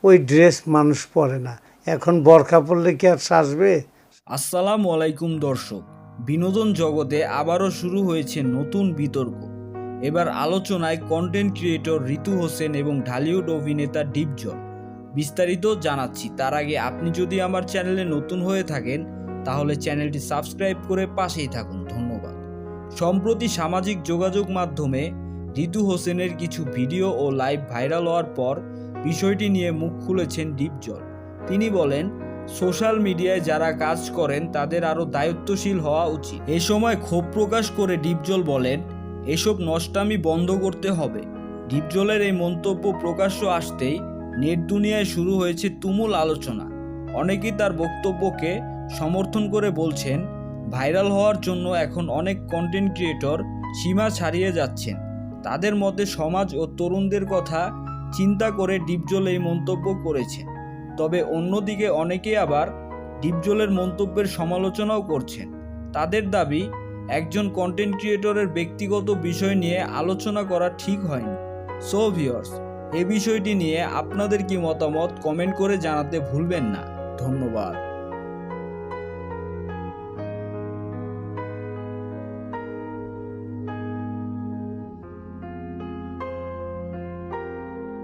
ওই ড্রেস মানুষ পরে না। এখন বোরকা পরলে কি আর সাজবে? আসসালামু আলাইকুম দর্শক, বিনোদন জগতে আবারও শুরু হয়েছে নতুন বিতর্ক। এবার আলোচনায় কন্টেন্ট ক্রিয়েটর ঋতু হোসেন এবং ঢালিউড অভিনেতা ডিপজল। বিস্তারিত জানাচ্ছি তার আগে আপনি যদি আমার চ্যানেলে নতুন হয়ে থাকেন তাহলে চ্যানেলটি সাবস্ক্রাইব করে পাশেই থাকুন, ধন্যবাদ। সম্প্রতি সামাজিক যোগাযোগ মাধ্যমে ঋতু হোসেনের কিছু ভিডিও ও লাইভ ভাইরাল হওয়ার পর বিষয়টি নিয়ে মুখ খুলেছেন ডিপজল। তিনি বলেন, সোশ্যাল মিডিয়ায় যারা কাজ করেন তাদের আরও দায়িত্বশীল হওয়া উচিত। এ সময় ক্ষোভ প্রকাশ করে ডিপজল বলেন, এসব নষ্টামি বন্ধ করতে হবে। ডিপজলের এই মন্তব্য প্রকাশ্য আসতেই নেট দুনিয়ায় শুরু হয়েছে তুমুল আলোচনা। অনেকেই তার বক্তব্যকে সমর্থন করে বলছেন, ভাইরাল হওয়ার জন্য এখন অনেক কন্টেন্ট ক্রিয়েটর সীমা ছাড়িয়ে যাচ্ছেন। তাদের মধ্যে সমাজ ও তরুণদের কথা চিন্তা করে ডিপজল এই মন্তব্য করেছেন। তবে অন্যদিকে অনেকেই আবার ডিপজলের মন্তব্যের সমালোচনাও করছেন। তাদের দাবি, একজন কন্টেন্ট ক্রিয়েটরের ব্যক্তিগত বিষয় নিয়ে আলোচনা করা ঠিক হয়নি। সো ভিউয়ার্স, এই বিষয়টি নিয়ে আপনাদের কি মতামত কমেন্ট করে জানাতে ভুলবেন না। ধন্যবাদ।